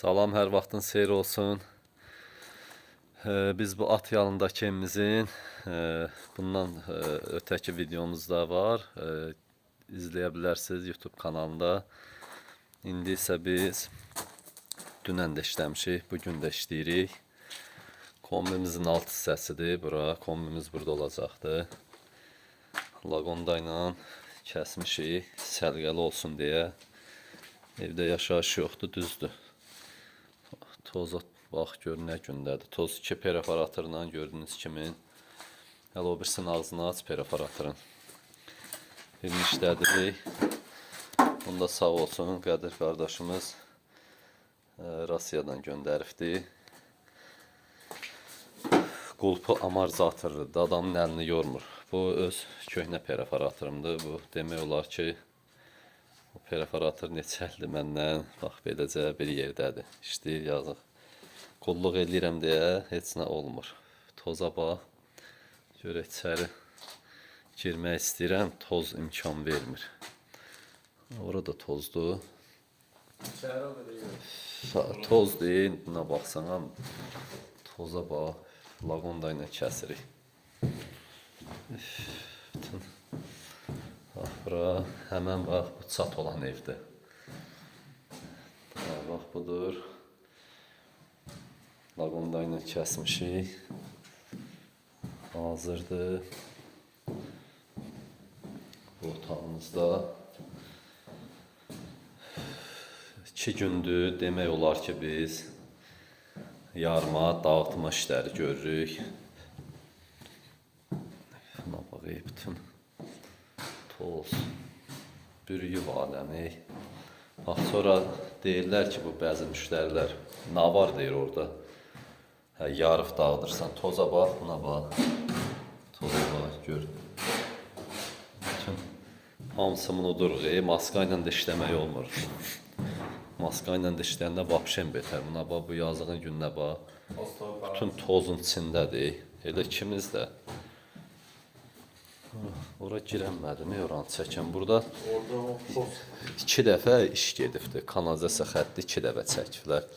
Salam, hər vaxtın xeyir olsun. Biz bu at yalındakı evimizin bundan ötəki videomuz da var. İzləyə bilərsiniz YouTube kanalında. İndi isə biz dünən də işləmişik, bugün də işləyirik. Kombimizin alt hissəsidir bura. Kombimiz burada olacaqdır. Lagonda ilə kəsmişik, səlqəli olsun deyə. Evdə yaşayış yoxdur, düzdür. Toza bax, gör nə gündədir. Toz 2 perforatorla gördüyünüz kimi. Hələ o birisinin ağzını aç perforatorun. Birini işlədirik. Bunda sağ olsun Qədir qardaşımız Rusiyadan göndəribdi. Qulpu amortizatörüdür, adamın əlini yormur. Bu öz köhnə perforatorumdur. Bu demək olar ki, o perforator neçə ildir məndən, bax beləcə bir yerdədir. İşləyir, yazıq. Qulluq eləyirəm deyə heç nə olmur. Toza bax, görək içəri girmək istəyirəm, toz imkan vermir. Orada tozdur. Toz deyil, buna baxsana, toza bax, lagonda ilə kəsirik. Bütün bax, bura, həmən bax, bu çat olan evdir. Bax, budur. Lagonda ilə kəsmişik. Hazırdır. Bu otağımızda 2 gündür demək olar ki, biz yarma, dağıtma işləri görürük. Buna baxıyıb, bütün toz, bürüyüb aləmi. Bax, sonra deyirlər ki, bu bəzi müştərilər navar deyir orada. Yarıq dağıdırsan, toza bax, buna bax. Toza bax, gör. Bütün hamısını unuduruq, maska ilə də işləmək olmur. Maska ilə də işləyəndə vapşen betər. Buna bax, bu yazığın gününə bax. Bütün tozun içindədir. Elə ikimiz də. Ora girənmədim, oranı çəkəm. Burada 2 dəfə iş gedibdir. Kanalizasiya xətti 2 dəfə çəkiblər.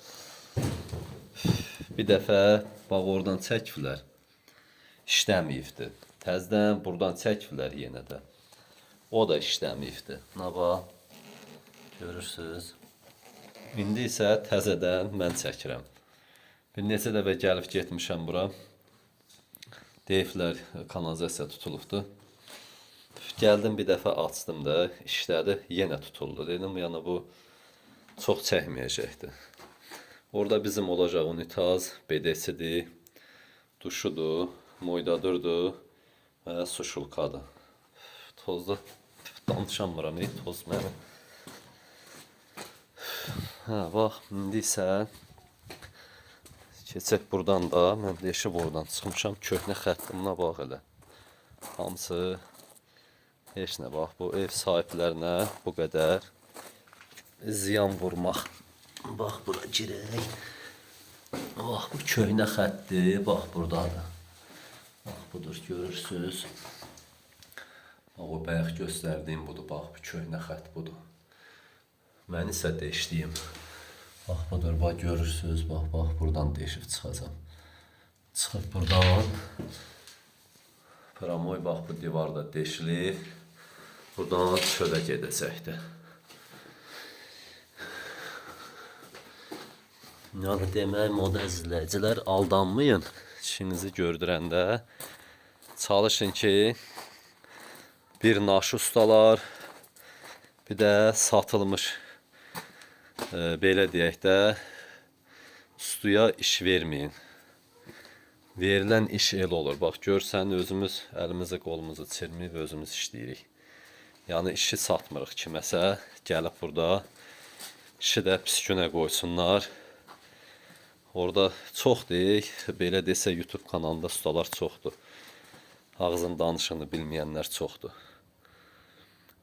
Bir dəfə bax oradan çəkiblər. İşləməyibdir. Təzdən buradan çəkiblər yenə də. O da işləməyibdir. Buna bax, görürsünüz. İndi isə təzədən mən çəkirəm. Bir neçə dəfə gəlib getmişəm bura. Deyiblər, kanalizasiya tutulubdur. Gəldim bir dəfə açdım da, işlədi, yenə tutuldu. Dedim, yəni bu çox çəkməyəcəkdir. Orada bizim olacaq unitaz, BDC-dir, duşudur, moydadırdır və suşulkadır. Tozda danışamıram, toz mənim. Bax, indi isə keçək buradan da, mən deşib oradan çıxmışam, köhnə xəttimlə bax elə. Hamısı heç nə, bax, bu ev sahiblərinə bu qədər ziyan vurmaq. Bax, bura girək. Bax, bu köhnə xətdir, bax, buradadır. Bax, budur, görürsünüz. Bax, o bayaq göstərdiyim budur, bax, bu köhnə xət budur. Mən isə deşliyim. Bax, budur, bax, görürsünüz, bax, bax, buradan deşib çıxacam. Çıxıb buradan. Pramoy, bax, bu divarda deşilib. Buradan çölə gedəcəkdir. Yəni demək, moda izləyicilər, aldanmayın. İşinizi gördürəndə çalışın ki, bir naşı ustalar, bir də satılmış, belə deyək də, ustaya iş verməyin. Verilən iş el olur. Bax, görsən, özümüz əlimizi, qolumuzu çirməyib, özümüz işləyirik. Yəni, işi satmırıq kiməsə, gəlib burada, işi də pis günə qoysunlar. Orada çox deyik, belə desə YouTube kanalında ustalar çoxdur. Ağzın danışığını bilməyənlər çoxdur.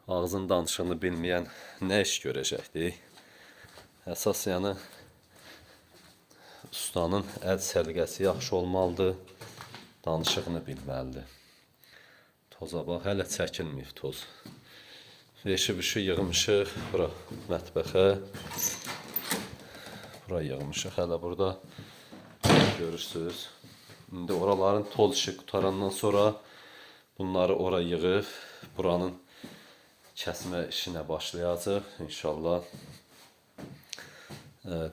Ağzın danışığını bilməyən nə iş görəcəkdir? Əsas yəni, ustanın əl səliqəsi yaxşı olmalıdır, danışığını bilməlidir. Toza bax, hələ çəkilməyib toz. Eşib işi yığmışıq bura mətbəxə. bura yığmışıq. Hələ burada görürsüz. İndi oraların toz işi qutarandan sonra bunları ora yığıb buranın kəsmə işinə başlayacaq inşallah.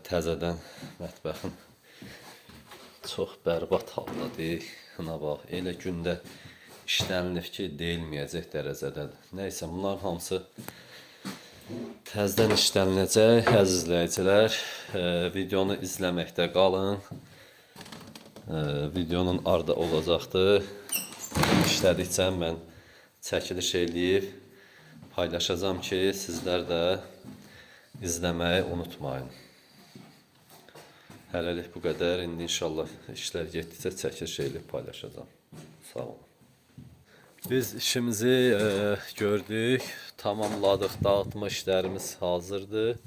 Təzədən mətbəxin çox bərbad haldadır. Hına bax, elə gündə işlənilib ki, deyilməyəcək dərəcədədir. Nəysə, bunların hamısı təzədən işləniləcək. Əziz izləyicilər, videonu izləməkdə qalın. Videonun ardı olacaqdır. İşlədikcə mən çəkiliş eləyib paylaşacağım ki, sizlər də izləməyi unutmayın. Hələlik bu qədər. İndi inşallah işlər getdikcə çəkiliş eləyib paylaşacağım. Sağ olun. Biz işimizi gördük, tamamladıq, dağıtma işlərimiz hazırdır.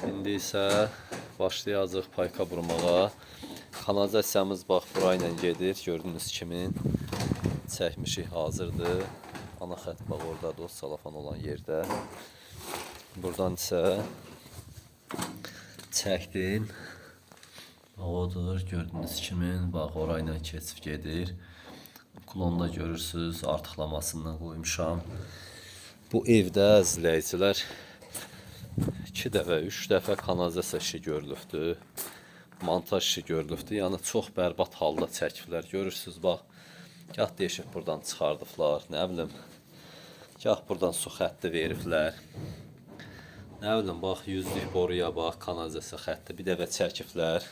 İndi isə başlayacağıq payka vurmağa. Kanalizasiyamız bax burayla gedir, gördüyünüz kimi çəkmişik hazırdır. Ana xətt bax oradadır, o salafan olan yerdə. Buradan isə çəkdim. Odur, gördüyünüz kimi bax orayla keçib gedir. Klonda görürsünüz, artıqlamasından qoymuşam. Bu evdə izləyicilər 2 dəfə, 3 dəfə kanalizasiya işi görülübdür. Montaj işi görülübdür. Yəni çox bərbad halda çəkiblər. Görürsünüz bax, gah deşib buradan çıxardıblar, nə bilim. Gah buradan su xətti veriblər. Nə bilim, bax 100'lük boruya bax, kanalizasiya xətti bir dəfə çəkiblər.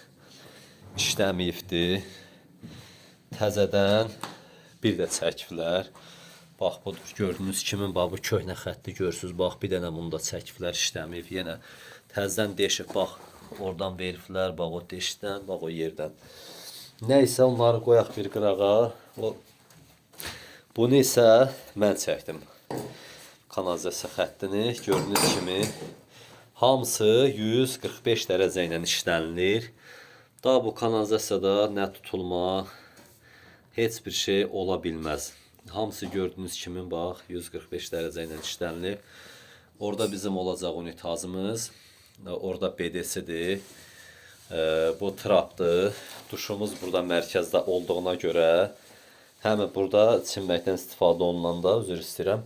İşləməyibdir. Təzədən bir də çəkiblər. Bax budur, gördüyünüz kimi bax bu köhnə xətti görürsünüz. Bax bir dənə bunu da çəkiblər, işləməyib. Yenə təzədən deşib bax oradan veriblər, bax o deşdən, bax o yerdən. Nəysə onları qoyaq bir qırağa. Bunu isə mən çəkdim. Kanalizasiya xəttini gördüyünüz kimi hamısı 145 dərəcə ilə işlənilir. Daha bu kanalizasiyada nə tutulma, heç bir şey ola bilməz. Hamısı gördüyünüz kimi bax 145 dərəcə ilə işlənilir. Orada bizim olacaq unitazımız. Orada BDC-dir. Bu trapdır. Duşumuz burada mərkəzdə olduğuna görə həmin burada çimməkdən istifadə olunanda üzr istəyirəm.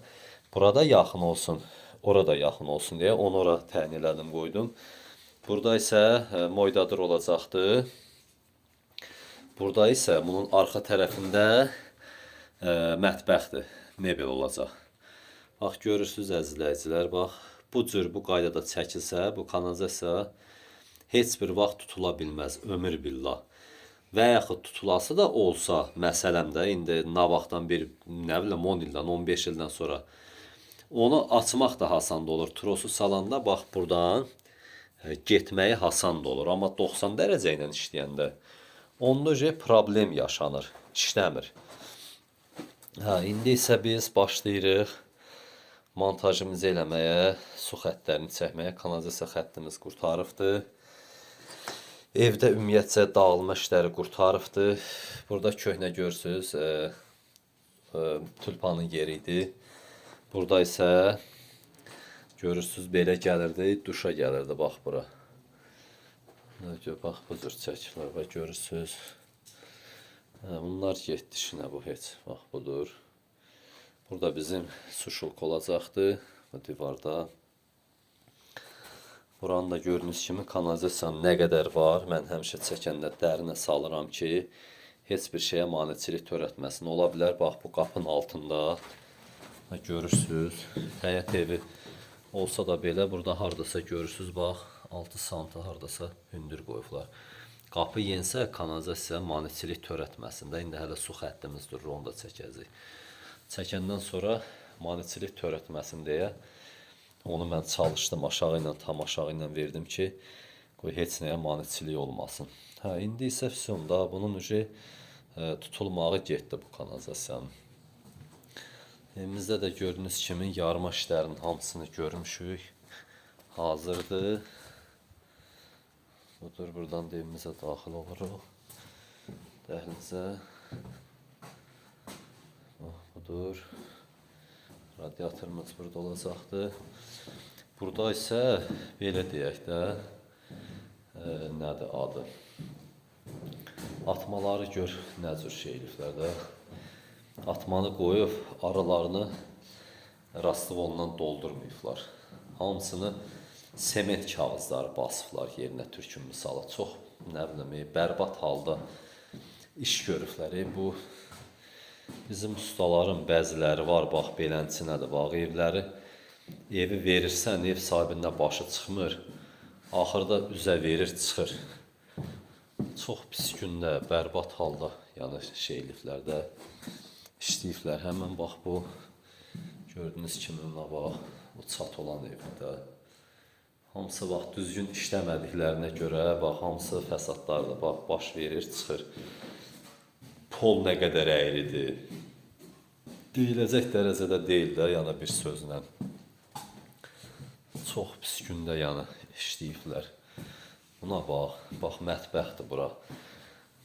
Burada yaxın olsun, orada yaxın olsun deyə onu ora təyin elədim, qoydum. Burada isə moydadır olacaqdır. Burada isə bunun arxa tərəfində mətbəxdir, mebel olacaq. Bax görürsünüz əzizləyicilər, bax bu cür bu qaydada çəkilsə, bu kanalizasiya heç bir vaxt tutula bilməz, ömür billah. Və yaxud tutulası da olsa, məsələn də indi nə vaxtdan bir, nə bilim 10 ildən, 15 ildən sonra onu açmaq da hasan da olur. Trosu salanda bax buradan getməyi hasan da olur. Amma 90 dərəcə ilə işləyəndə onda problem yaşanır, işləmir. İndi isə biz başlayırıq montajımızı eləməyə, su xəttlərini çəkməyə. Kanalizasiya xəttimiz qurtarıbdır. Evdə ümumiyyətcə dağılma işləri qurtarıbdır. Burada köhnə görürsünüz, tulpanın yeri idi. Burada isə görürsünüz belə gəlirdi, duşa gəlirdi bax bura. Bax bu cür çəkilər və görürsünüz. Bunlar getdi işinə bu heç. Bax budur. Burada bizim su şulk olacaqdır bu divarda. Buranı da gördüyünüz kimi kanalizasiyanın nə qədər var. Mən həmişə çəkəndə dərinə salıram ki, heç bir şeyə maneçilik törətməsin. Ola bilər, bax bu qapının altında görürsünüz. Həyət evi olsa da belə, burada hardasa görürsünüz, bax 6 santı hardasa hündür qoyublar. Qapı yensə kanalizasiya maneçilik törətməsin də. İndi hələ su xəttimiz durur, onu da çəkəcək. Çəkəndən sonra maneçilik törətməsin deyə onu mən çalışdım aşağı ilə, tam aşağı ilə verdim ki, qoy heç nəyə maneçilik olmasın. İndi isə sonda bunun tutulmağı getdi bu kanalizasiyanın. Evimizdə də gördüyünüz kimi yarma işlərinin hamısını görmüşük. Hazırdır. Budur, buradan da evimizə daxil oluruq. Dəhlizə. Budur. Radiatorumuz burada olacaqdır. Burada isə belə deyək də, nədir adı? Atmaları gör nə cür şey eliflər də. Atmanı qoyub aralarını rastlığından doldurmayıblar. Hamısını sement kağızları basıblar yerinə türkün misalı. Çox nə bilim bərbad halda iş görüblər. Bu bizim ustaların bəziləri var, bax belənçinədir, bax evi verirsən, ev sahibindən başı çıxmır. Axırda üzə verir, çıxır. Çox pis gündə, bərbad halda, yəni şey eliflər də işləyiblər. Həmən bax bu gördüyünüz kimi bax o çat olan evdə. Hamısı bax düzgün işləmədiklərinə görə bax hamısı fəsadlardır. Bax baş verir, çıxır. Pol nə qədər əyridir. Deyiləcək dərəcədə deyil də, yəni bir sözlə. Çox pis gündə yəni işləyiblər. Buna bax mətbəxdir bura.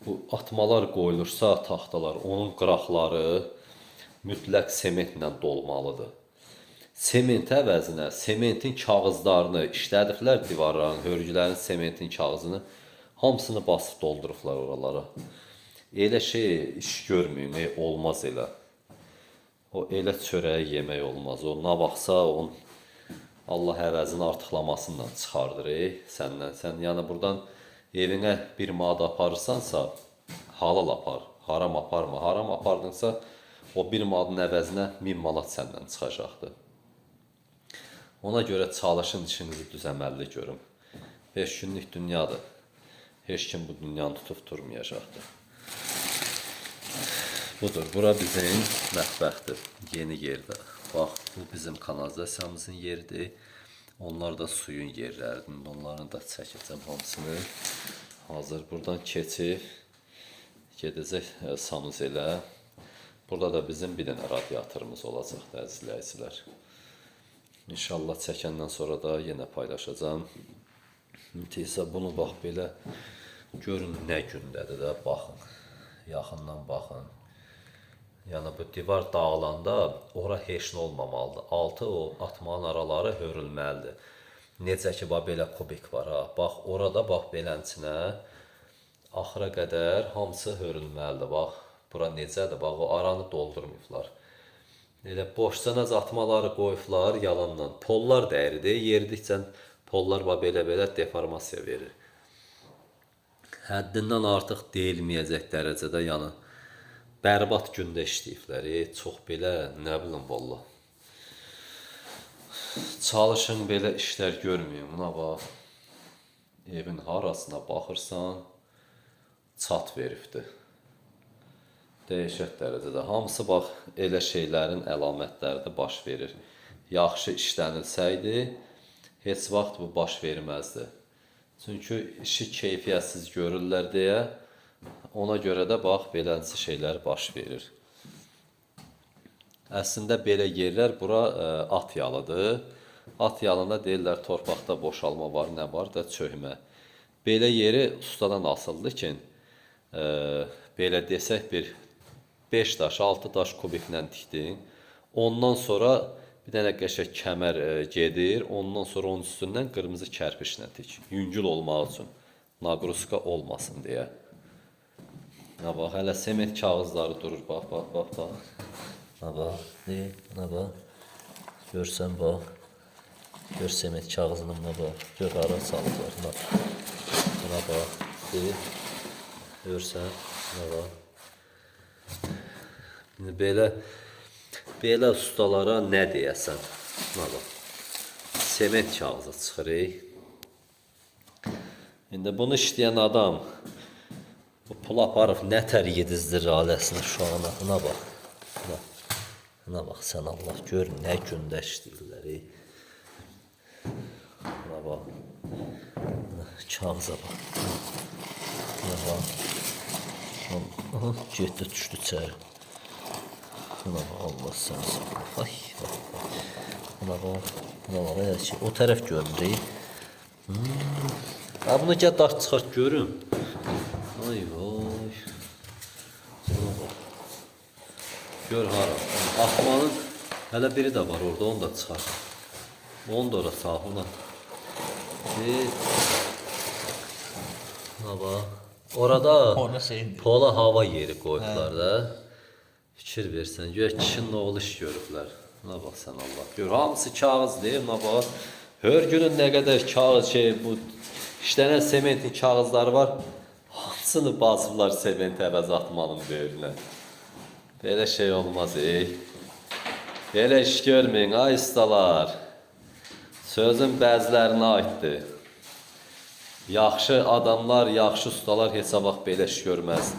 Bu atmalar qoyulursa taxtalar, onun qıraqları mütləq sementlə dolmalıdır. Sement əvəzinə sementin kağızlarını işlədiblər divarların, hörgülərin sementin kağızını hamısını basıb doldurublar oralara. Elə şey iş görməyim, olmaz elə. O elə çörəyi yemək olmaz. O nə vaxtsa onun Allah əvəzini artıqlamasından çıxardır səndən. Sən yəni buradan evinə bir manat aparırsansa halal apar, haram aparma. Haram apardınsa o bir manatın əvəzinə 1000 manat səndən çıxacaqdır. Ona görə çalışın işinizi düzəməlli görün. 5 günlük dünyadır. Heç kim bu dünyanı tutub durmayacaqdır. Budur, bura bizim mətbəxdir, yeni yerdə. Bax, bu bizim kanalizasiyamızın yeridir. Onlar da suyun yerləridir. Onların da çəkəcəm hamısını. Hazır, buradan keçib gedəcək sanuzelə. Burada da bizim bir dənə radiatorumuz olacaq, əzizləyicilər. İnşallah çəkəndən sonra da yenə paylaşacağım. Müthisə bunu bax belə görün nə gündədir də, baxın. Yaxından baxın. Yəni bu divar dağılanda ora heç nə olmamalıdır. Altı o atmanın araları hörülməlidir. Necə ki bax belə kubik var ha. Bax orada bax belənçinə axıra qədər hamısı hörülməlidir. Bax bura necədir? Bax o aranı doldurmayıblar. Elə boşcanaz atmaları qoyublar yalandan. Pollar dəyridir. Yeridikcə pollar belə deformasiya verir. Həddindən artıq deyilməyəcək dərəcədə yəni bərbad gündə işləyiblər. Çox belə nə bilim valla. Çalışın belə işlər görməyin. Buna bax. Evin harasına baxırsan çat veribdir. Dəhşət dərəcədə. Hamısı bax elə şeylərin əlamətləri də baş verir. Yaxşı işlənilsəydi heç vaxt bu baş verməzdi. Çünki işi keyfiyyətsiz görürlər deyə ona görə də bax beləncə şeylər baş verir. Əslində belə yerlər bura at yalıdır. At yalında deyirlər torpaqda boşalma var, nə var da çökmə. Belə yeri ustadan asıldı ki, belə desək bir 5 daş, 6 daş kubiklə tikdin. Ondan sonra bir dənə qəşəng kəmər gedir. Ondan sonra onun üstündən qırmızı kərpişlə tik. Yüngül olmaq üçün. Naqruska olmasın deyə. Ha bax, hələ sement kağızları durur. Bax, bax, bax, bax. Ha bax, buna bax. Görsən bax. Gör sement kağızını buna bax. Gör ara salıblar. Buna bax. Görsən, buna bax. Belə ustalara nə deyəsən? Sement kağızı çıxır. İndi bunu işləyən adam bu pul aparıb nətər yedizdirir ailəsinə şu ana. Buna bax. Buna bax sən Allah gör nə gündə işləyirlər. Buna bax. Kağıza bax. Buna bax. Getdi düşdü içəri. Buna bax, Allah səni sağlar. Ay, buna bax, o tərəf görünür. Bunu gəl daş çıxart görüm. Ay, vay. Buna bax. Gör hara. Atmanın hələ biri də var orada, onu da çıxart. Onu da ora sağ, ona. Hava. Orada Ona şeyindir. pola hava yeri koydular da. Fikir versən, gör kişinin oğlu iş görüblər. Buna bax sən Allah. Gör hamısı kağız deyil, buna bax. Hər günün nə qədər kağız bu işlənən sementin kağızları var. Hamısını basıblar sement əvəz atmanın böyrünə. Belə şey olmaz ey. Belə iş görməyin ay ustalar. Sözün bəzilərinə aiddir. Yaxşı adamlar, yaxşı ustalar heç vaxt belə iş görməz.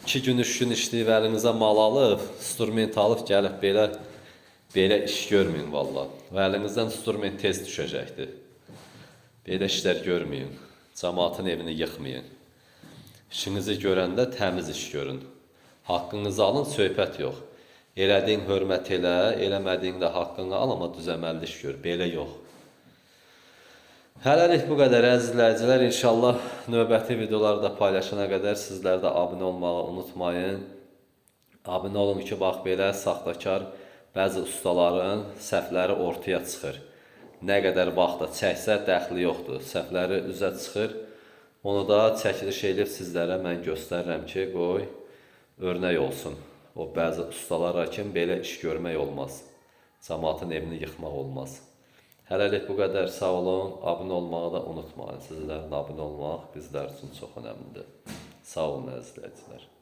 2 gün, 3 gün işləyib əlinizə mal alıb, instrument alıb gəlib belə iş görməyin valla. Və əlinizdən instrument tez düşəcəkdir. Belə işlər görməyin. Cəmaatın evini yıxmayın. İşinizi görəndə təmiz iş görün. Haqqınızı alın, söhbət yox. Elədiyin hörmət elə, eləmədiyin də haqqını al, amma düzəməlli iş gör. Belə yox. Hələlik bu qədər əziz izləyicilər. İnşallah növbəti videolarda paylaşana qədər sizlər də abunə olmağı unutmayın. Abunə olun ki, bax belə saxtakar bəzi ustaların səhvləri ortaya çıxır. Nə qədər vaxtda çəksə dəxli yoxdur. Səhvləri üzə çıxır. Onu da çəkiliş edib sizlərə mən göstərirəm ki, qoy örnək olsun. O bəzi ustalara kimi belə iş görmək olmaz. Cəmaatın evini yıxmaq olmaz. Hələlik bu qədər, sağ olun, abunə olmağı da unutmayın. Sizlərin abunə olmaq bizlər üçün çox önəmlidir. Sağ olun əzizləyicilər.